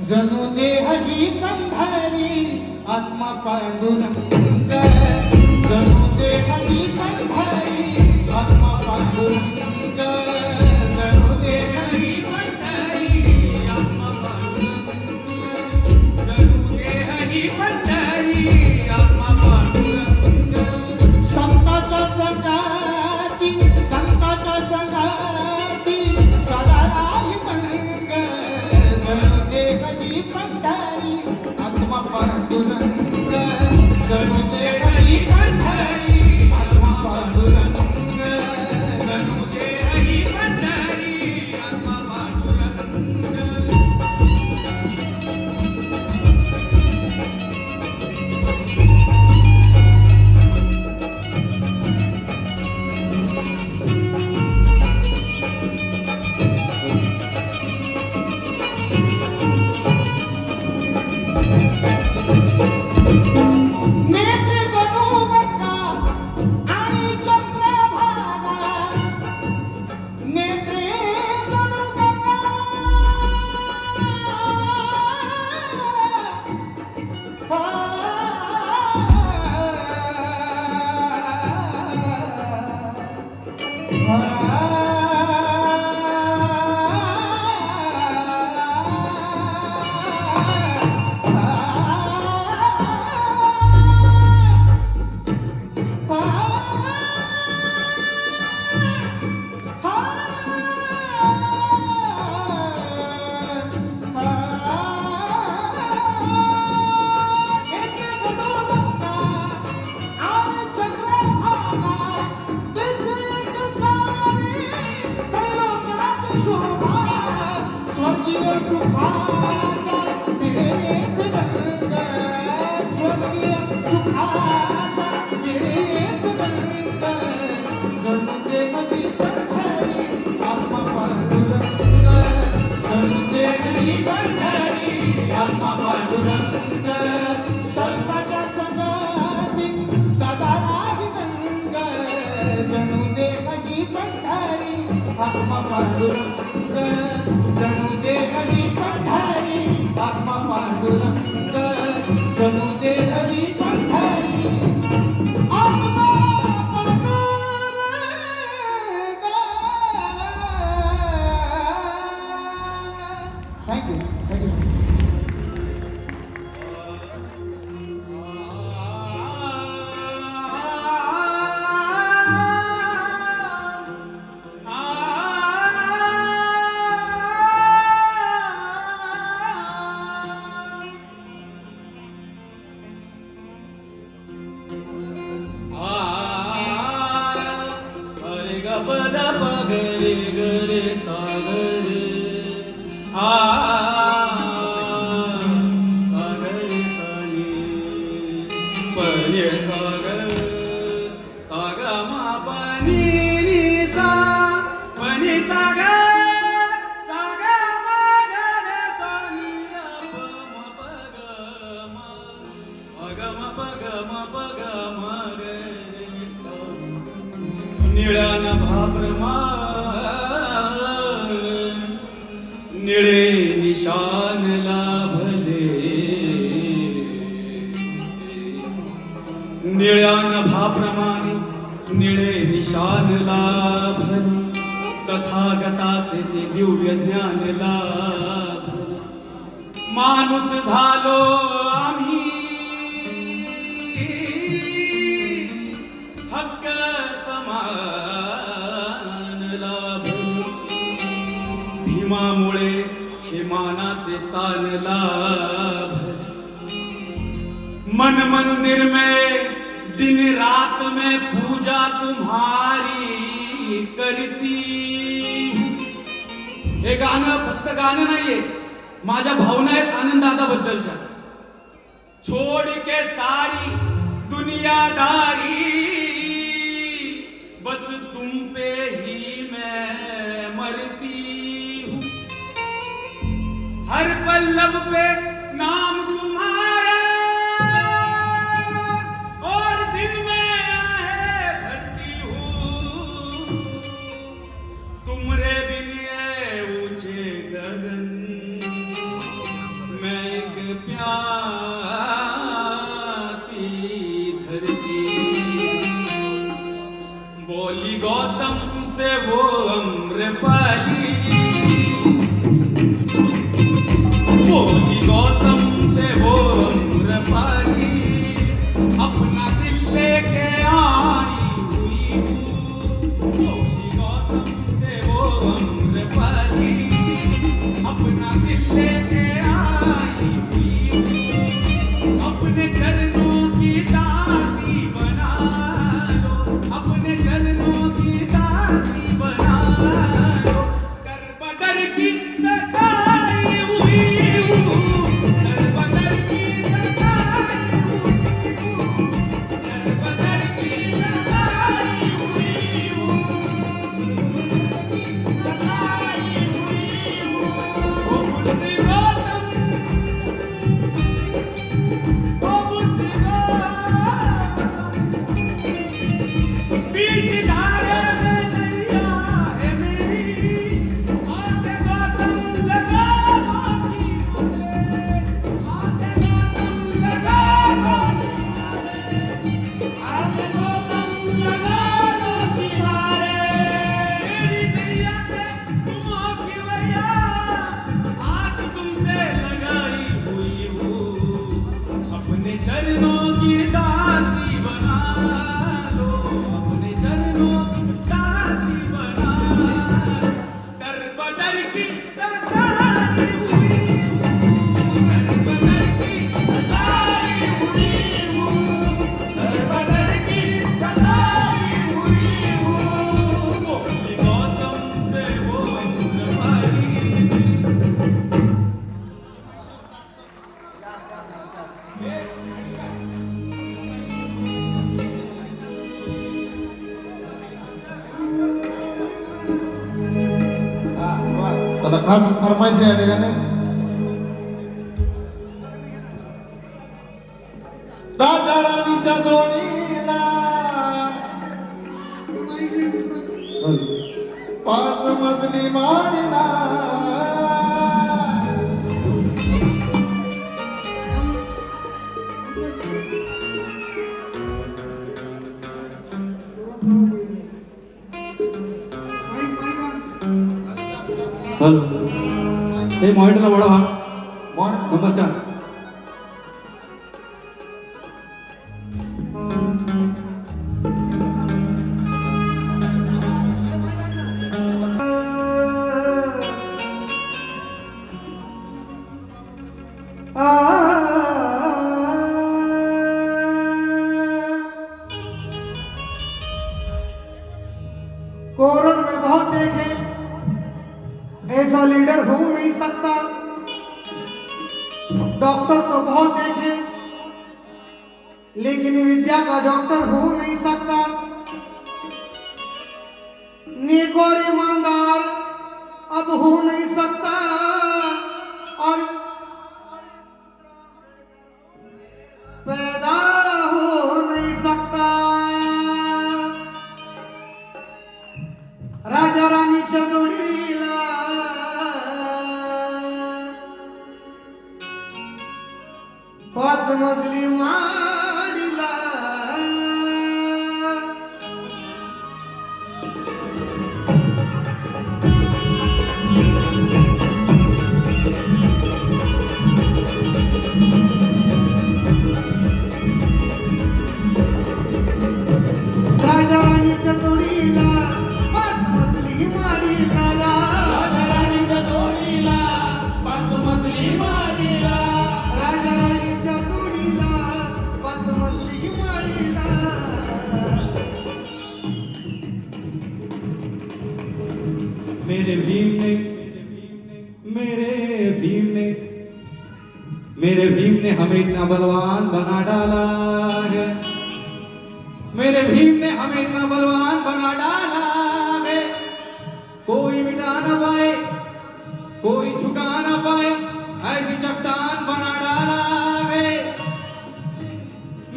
जणू देह ही पंढरी आत्मा पांडुरंग, जणू देह ही पंढरी आत्मा पांडुरंग, जणू देह ही पंढरी आत्मा पांडुरंग, जणू देह ही पंढरी आत्मा पांडुरंग. संताच्या संगाती संताच्या संगाती सदा राहितंग, जणू देह ही पंढरी आत्मा पांडुरंग, जणू देह ही पंढरी आत्मा पांडुरंग, जणू देह ही पंढरी आत्मा पांडुरंग. नेत्र जणू गंगा आणि चंद्रभागा, नेत्रे जणू गंगा स्वर्गीय सुखाचा मिळेत रंग, स्वर्गीय सुखाचा मिळेत रंग, जणू देही पंढरी आत्मा पांडुरंग, जणू देही पंढरी आत्मा पांडुरंग. संताच्या संगाती सदा राहितंग, जणू देही पंढरी आत्मा पांडुरंग, जणू देही पंढरी आत्मा पांडुरंग, जणू देही पंढरी आत्मा पांडुरंग. Thank you thank you. पदा पगरे गरे सागरे सागरे सनी पने सागर सागा मा पनी सा पनी सागर सागा मा गरे सनी प म पग म सागा म पग म पग म रे निळ्यान भाप्रमाण निळे निशान लाभले, निळ्यान भाप्रमाणे निळे निशान लाभले, तथागताचे ते दिव्य ज्ञान लाभले. माणूस झालो आम्ही हक्क भीमामुळे हे मानाचे स्थान लाभले. मन मंदिर में दिन रात में पूजा तुम्हारी करती. हे गाणं फक्त गाणं नाहीये, माझ्या भावना आहेत आनंददादाबद्दलच्या. छोड़ के सारी दुनियादारी बस तुम पे ही मैं मरती हूँ. हर पल्लव पे नाम तुम्हारा और दिल में आहे भरती हूँ. तुमरे बिन ये ऊंचे गगन दर बदर की सरदारी हुई हूँ, दर बदर की सरदारी हुई हूँ, दर बदर की सरदारी हुई हूँ। बोली गौतम से वो फुलवारी। त्याला खास फरमाईश आहे का नाही राजा राणीच्या जोडीला पाच मजली माडीला हॅलो हे मॉनिटरला वाढवा मॉन- नंबर 4 कोरोना में बहुत देखे ऐसा लीडर हो नहीं सकता। डॉक्टर तो बहुत देखे लेकिन विद्या का डॉक्टर हो नहीं सकता। नेक और ईमानदार अब हो नहीं सकता और पैदा हो नहीं सकता। राजा राणीच्या जोडीला पाच मजली माडीला राजा राणीच्या जोडीला पाच मजली माडीला राजा राणीच्या जोडीला पाच मजली माडीला राजा राणीच्या जोडीला पाच मजली माडीला मेरे भीम ने मेरे भीम ने हमें इतना बलवान बना डाला है। मेरे भीम ने हमें इतना बलवान बना डाला है। कोई मिटा ना पाए, कोई झुका ना पाए, ऐसी चट्टान बना डाला है।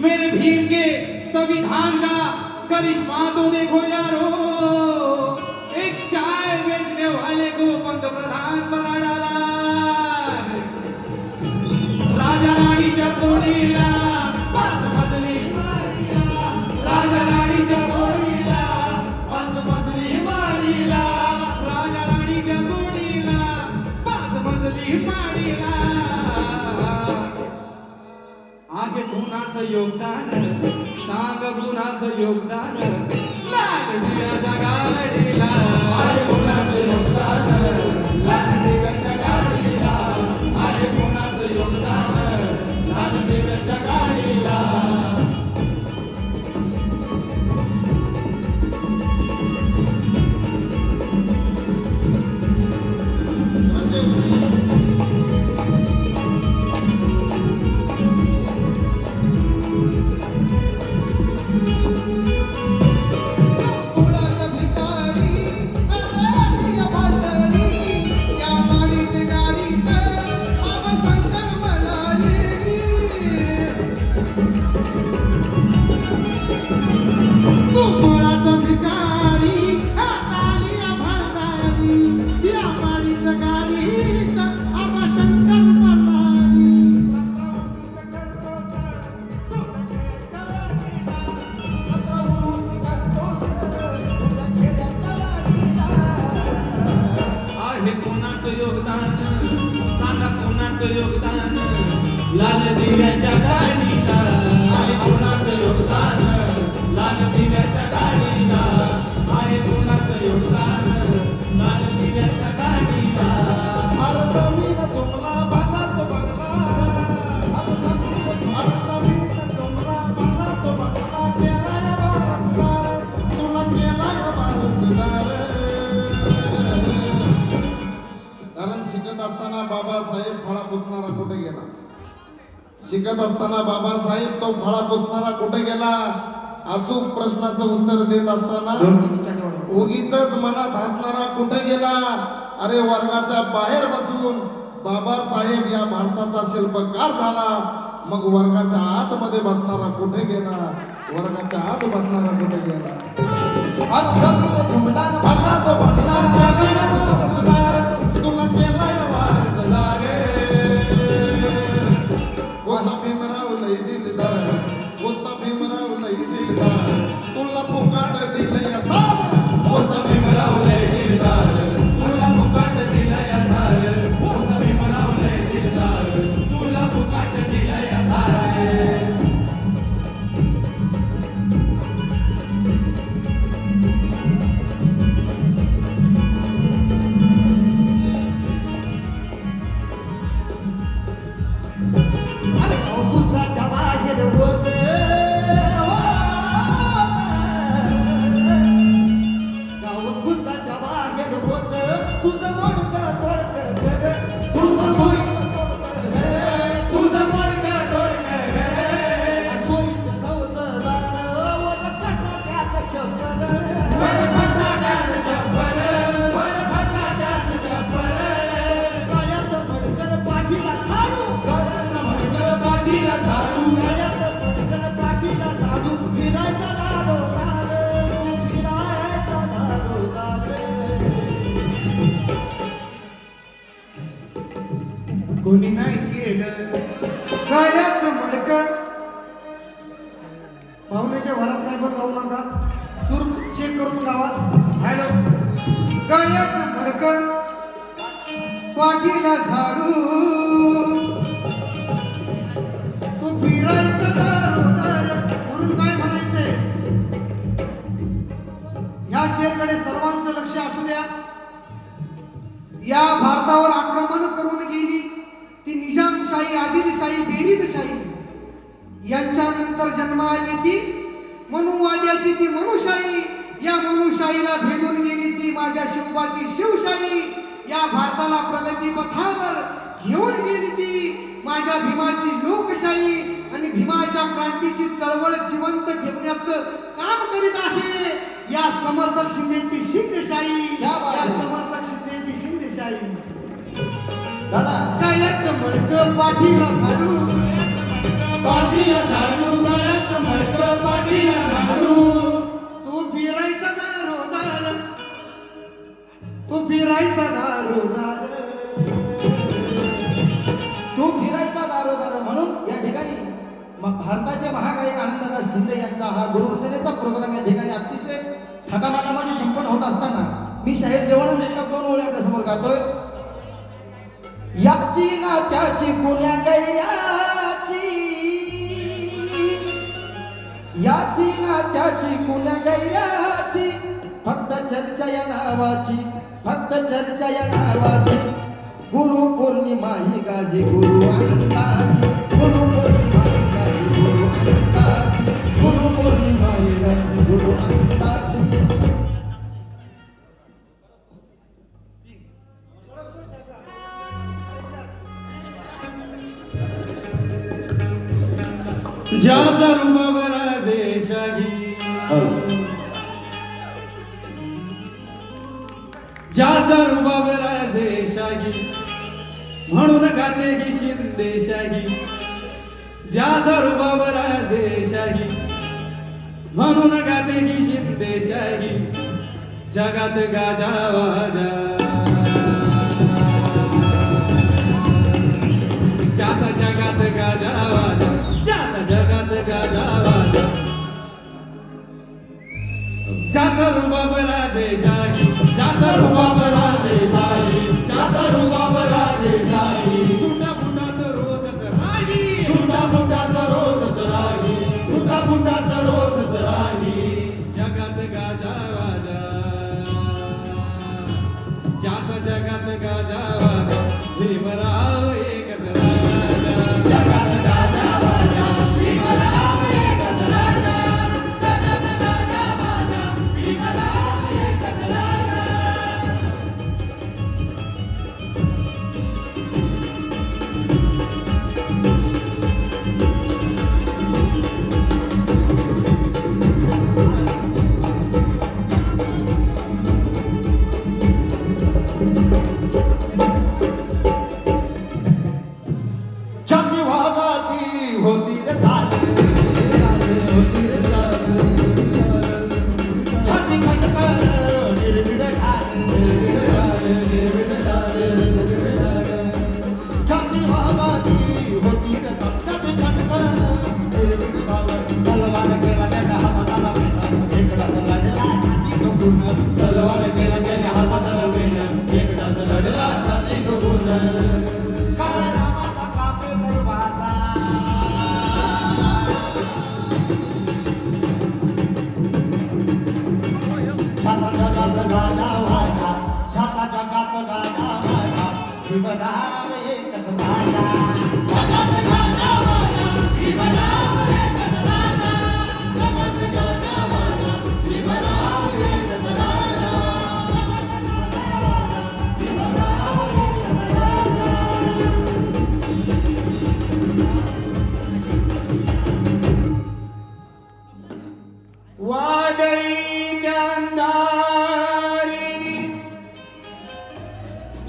मेरे भीम के संविधान का करिश्मा तो देखो यारो, एक चाय बेचने वाले को पंतप्रधान बना डाला। राजा राणीच्या जोडीला पाच मजली माडीला, राजा राणीच्या जोडीला पाच मजली माडीला राजा राणीच्या जोडीला पाच मजली माडीला। आहे कुणाचं योगदान, सांग कुणाचं योगदान, लाग दिव्याच्या गाडीला। आहे कोणाचं योगदान लाल दिव्याच्या गाडीला आहे कोणाचं योगदान लाल दिव्याच्या गाडीला कुणाचं भिकारी असादिया भालतरी त्या माडीच्या गाडीत आव शंकर मलारी तू कुणाचं भिकारी असादिया भालतरी त्या माडीच्या गाडीत आव शंकर मलारी आहे कोणाचं योगदान, सांगा कोणाचं योगदान, लाल दिव्याच्या गाडीला। आहे कोणाचं योगदान लाल दिव्याच्या गाडीला आहे कोणाचं योगदान, बाबासाहेब फळा पुसणारा कुठे गेला? शिकत असताना बाबासाहेब तो फळा पुसणारा कुठे गेला? अचूक प्रश्नाचं उत्तर देत असताना उगीच मनात हसणारा कुठे गेला? अरे वर्गाच्या बाहेर बसून बाबासाहेब या भारताचा शिल्पकार झाला, मग वर्गाच्या आतमध्ये बसणारा कुठे गेला? वर्गाच्या आत बसणारा कुठे गेला? तुला केलाय वारसदार, कोणता भीमराव लई दिलदार, कोणता भीमराव लई दिलदार, तुला फुकाट दिलंय सार, कोणता भीमराव लई दिलदार, तुला फुकाट दिलंय सार, कोणता भीमराव लई दिलदार, तुला फुकाट दिलंय सार. कोणी नाही केलं गळ्यात मडकं. पाहुण्याच्या घरात काय पण गाऊ नका, सूर चेक करून गावा. हॅलो गळ्यात मडकं, पाठीला झाडू, तू फिरायचं दारोदार म्हणून काय म्हणायचंय? ह्या शेरकडे सर्वांचं लक्ष असू द्या. या भारतावर आक्रमण करून गेली ती निजामशाही, आदिलशाही, बेरीदशाही. यांच्यानंतर जन्माला ती मनुवाद्याची ती मनुशाही. या मनुशाहीला भेदून गेली ती माझ्या शिवबाची शिवशाही. या भारताला प्रगती पथावर घेऊन गेली ती माझ्या भीमाची लोकशाही. आणि भीमाच्या क्रांतीची चळवळ जिवंत ठेवण्याचं काम करीत आहे या समर्थक शिंदेची शिंदेशाही. या समर्थक शिंदेची शिंदेशाही. दादा गळ्यात मडकं, पाठीला झाडू, पाठीला झाडू, गळ्यात मडकं, पाठीला झाडू, तू फिरायचा दारोदार, तू फिरायचा दारोदार, तू फिरायचा दारोदार. म्हणून या ठिकाणी भारताचे महागायक आनंददादा शिंदे यांचा हा गुरुवंदनेचा प्रोग्राम या ठिकाणी अतिशय थाटामाटामध्ये संपन्न होत असताना मी शाहीर देवानंद एकदा 2 ओळी आपल्या समोर गातोय. याची ना त्याची पुण्या गैऱ्याची, याची ना त्याची पुण्या गैऱ्याची, फक्त चर्चा या नावाची, फक्त चर्चा या नावाची. गुरु पौर्णिमा ही गाजी गुरु आनंदाची, गुरु पौर्णिमा ही गाजी गुरु आनंदाची, गुरु पौर्णिमा ही गाजी गुरु आनंदाची. ज्याचा रुबाब राजेशाही, ज्याचा रुबाब राजेशाही, म्हणून गाते ही शिंदेशाही. ज्याचा रुबाब राजेशाही, म्हणून गाते ही शिंदेशाही. जगात गाजावाजा, ज्याचा जगात गाजावाजा, ज्याचा जगात गाजावाजा. ज्याचा रुबाब राजेशाही, ज्याचा रुबाब राजेशाही, ज्याचा रुबाब राजेशाही. सुटा फुटात रोजच राही, सुटा फुटात रोजच राही, सुटा फुटात रोजच राही. जगात गाजावाजा, ज्याचा जगात गाजावाजा. भीमराव एकच राजा, जगात गाजावाजा. भीमराव एकच राजा, जगात गाजावाजा. भीमराव एकच राजा.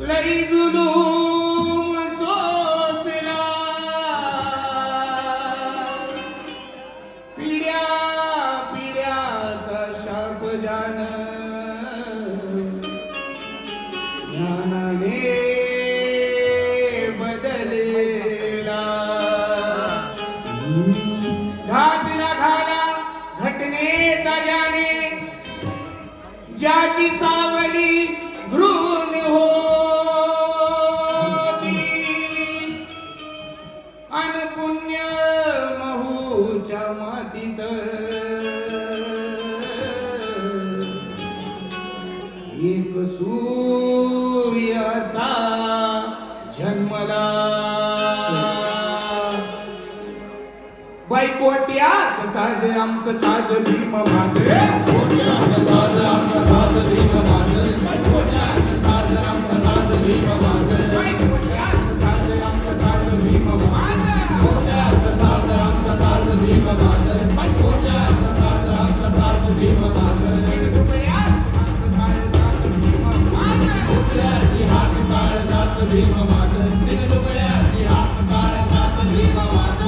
लई जुलूम सोसला पिढ्या पिढ्याचा शाप जान ज्ञानाने बदलेला घातला घाला घटनेचा ज्याने ज्याची सावली घृण होती अनपुण्य महूच्या मातीत एक सूर्य असा जन्मला बायकोट्याच साज आमचं ताज भीम माझे बायकोट्याच साज आमचं ताज भीम माझे बायकोट्याच साज आमचं ताज भीम माझे बायकोट्याच साज आमचं ताज भीम माझे बायकोट्याच साज आमचं ताज भीम माझे बायकोट्याच साज आमचं ताज भीम माझे बायकोट्याची हात काळ जात भीम माझे बायकोट्याची हात काळ जात भीम माझे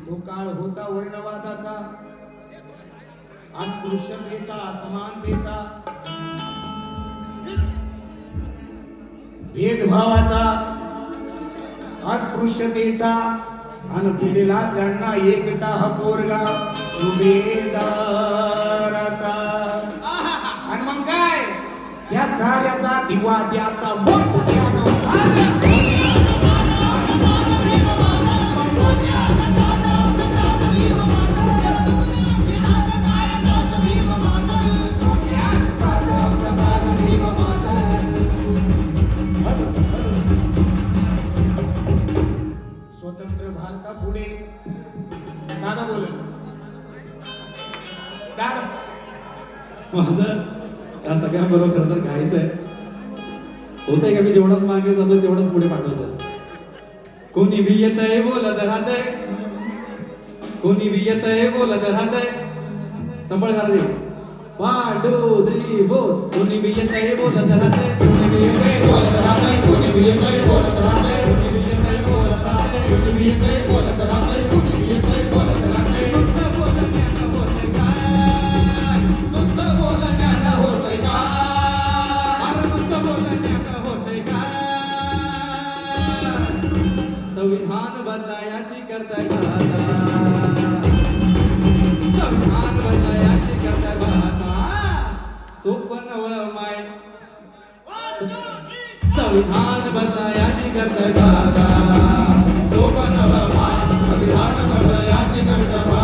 तो काळ होता वर्णवादाचा अस्पृश्यतेचा असमानतेचा भेदभावाचा अस्पृश्यतेचा आणि दिलेला त्यांना एकटा हा पोरगा सुभेदाराचा आणि मग काय या साऱ्याचा दिवा द्याचा स्वतंत्र भारतापुढे दादा बोल दादा माझं या सगळ्यांबरोबर खरं तर घायचं आहे होतंय का मी जेवढाच मागे जातो तेवढंच पुढे पाठवतो कोणी भी येतंय बोलत राहतंय कोणी भी येतंय बोलत राहतंय संभाळ करा दे 1 2 3 4 कोणी भी येतंय बोलत राहतंय कोणी भी येतंय बोलत राहतंय कोणी भी येतंय बोलत राहतंय कोणी भी येतंय बोलत राहतंय कोणी भी येतंय बोलत राहतंय कोणी भी येतंय बोलत राहतंय नुसतं बोलण्यानं होतंय काय नुसतं बोलण्यानं होतंय काय नुसतं बोलण्यानं होतंय काय संविधान बदलायाची करताय घाता संविधान बदलायाची करताय घाता सोपं नव माय संविधान बदलायाची करताय घाता सोपं नव माय संविधान बदलायाची करताय घाता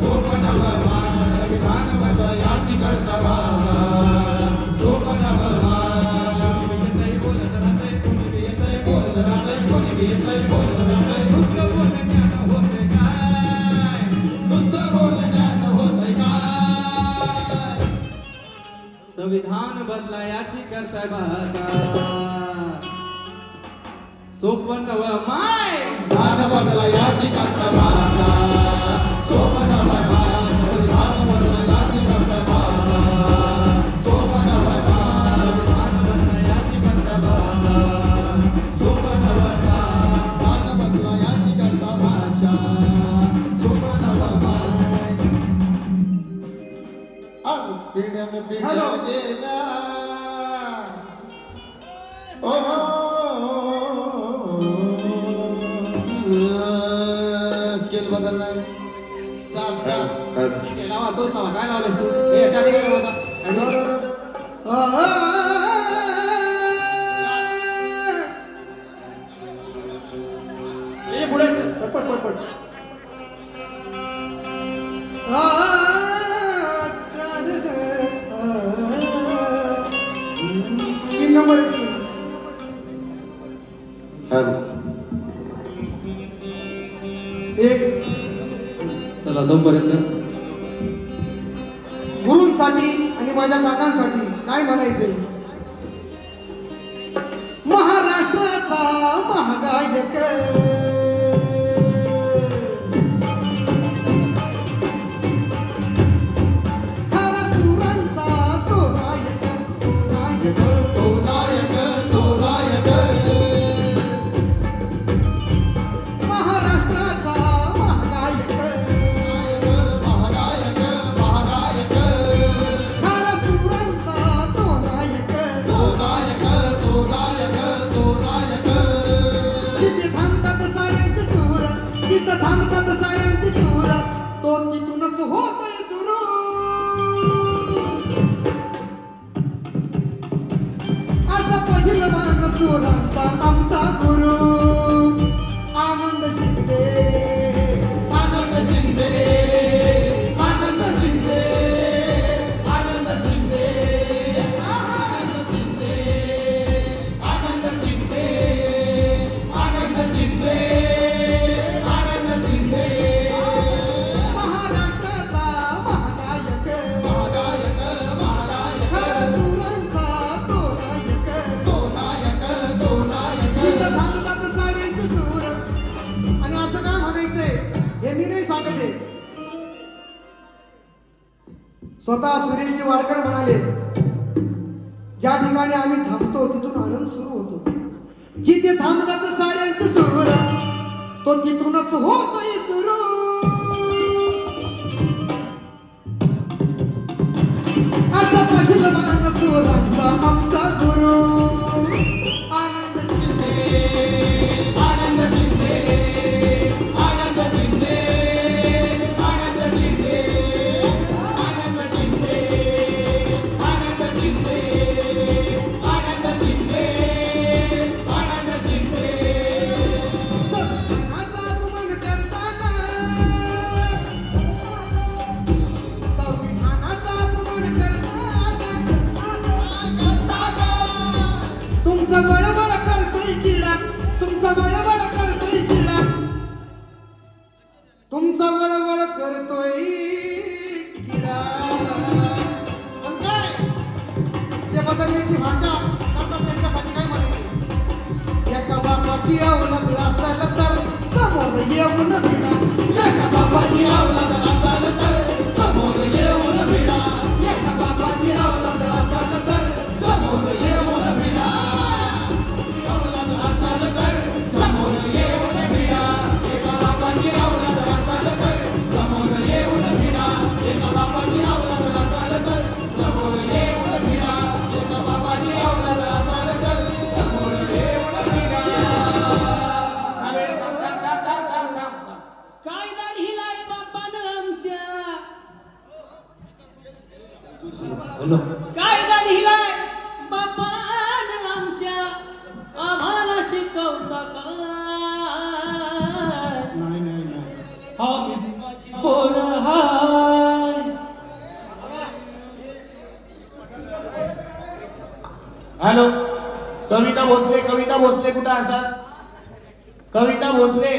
सोपं नव माय संविधान बदलायाची करताय घाता सोपं नव माय बोलत राहतंय कोणी बी येतंय बोलत राहतंय कोणी बी येतंय बोलत राहतंय नुसतं बोलण्यानं होतंय काय नुसतं बोलण्यानं होतंय काय संविधान बदलायाची करताय भाता सोपं नव माय संविधान बदलायाची करताय भाता सोपं नव माय संविधान बदलायाची करताय भाता सोपं नव माय संविधान बदलायाची करताय भाता सोपं नव माय संविधान बदलायाची करताय भाषा सोपं नव माय पिढ्यान पिढ्या हॅलो. गेल्या स्केल बदललाय चाल चाल ठीक आहे लावा तोच लावा काय लावलंस तू हे याच्या आधी काय लावला होता? हे पुढे पटपट पटपट तीन नंबर एक चला तोपर्यंत गुरूंसाठी आणि माझ्या काकांसाठी काय म्हणायचंय महाराष्ट्राचा महागायक थांबतात साऱ्यांची सूर तो तिथूनच होतोय सुरू असा पहिलवान सुरांचा आमचा गुरु आनंद शिंदे आनंद शिंदे आनंद शिंदे आनंद शिंदे आनंद शिंदे आनंद शिंदे आनंद शिंदे आनंद शिंदे महाराष्ट्राचा महानायक महानायक महानायक सुरांचा तो नायक तो नायक तो नायक इथं थांबतात साऱ्यांची सूर आणि असं का म्हणायचंय हे मी नाही सांगत आहे स्वतः सुरेशजी वाडकर म्हणाले ज्या ठिकाणी आम्ही थांबतो तिथून आनंद सुरू होतो जिथे थांबतात साऱ्यांचे सूर तो तिथूनच होतोय सुरू असा पहिलवान सुरांचा आमचा गुरु आनंद शिंदे आनंद शिंदे आनंद शिंदे आनंद शिंदे आनंद शिंदे आनंद शिंदे आनंद शिंदे आनंद शिंदे संविधानाचा अपमान करताना संविधानाचा अपमान करताना तुमचा बळबळ करतोय किडा तुमचा बळबळ करतोय किडा तुमचा बळबळ करतोय किडा पण काय जे बदलण्याची भाषा करतात त्यांच्यासाठी काय म्हणायचं एका बापाची अवलंब असाल तर समोर येऊन भिडा एका बापाची अवलंब असाल तर समोर येऊन भिडा एका बापाची अवलंब असाल तर समोर येऊन भिडा अवलंब असाल तर समोर येऊन भिडा एका बापाची अवलंब असाल तर समोर येऊन भिडा एका बापाची अवलंब असाल तर समोर येऊन भिडा एका बापाची अवलंब असाल तर समोर येऊन भिडा कायदा लिहिलाय बापानं आमच्या कायदा लिहिलाय बापानं आमच्या आम्हाला शिकवता काय नाही नाही नाही आम्ही पोरं हाय हॅलो कविता भोसले कुठं असाल कविता भोसले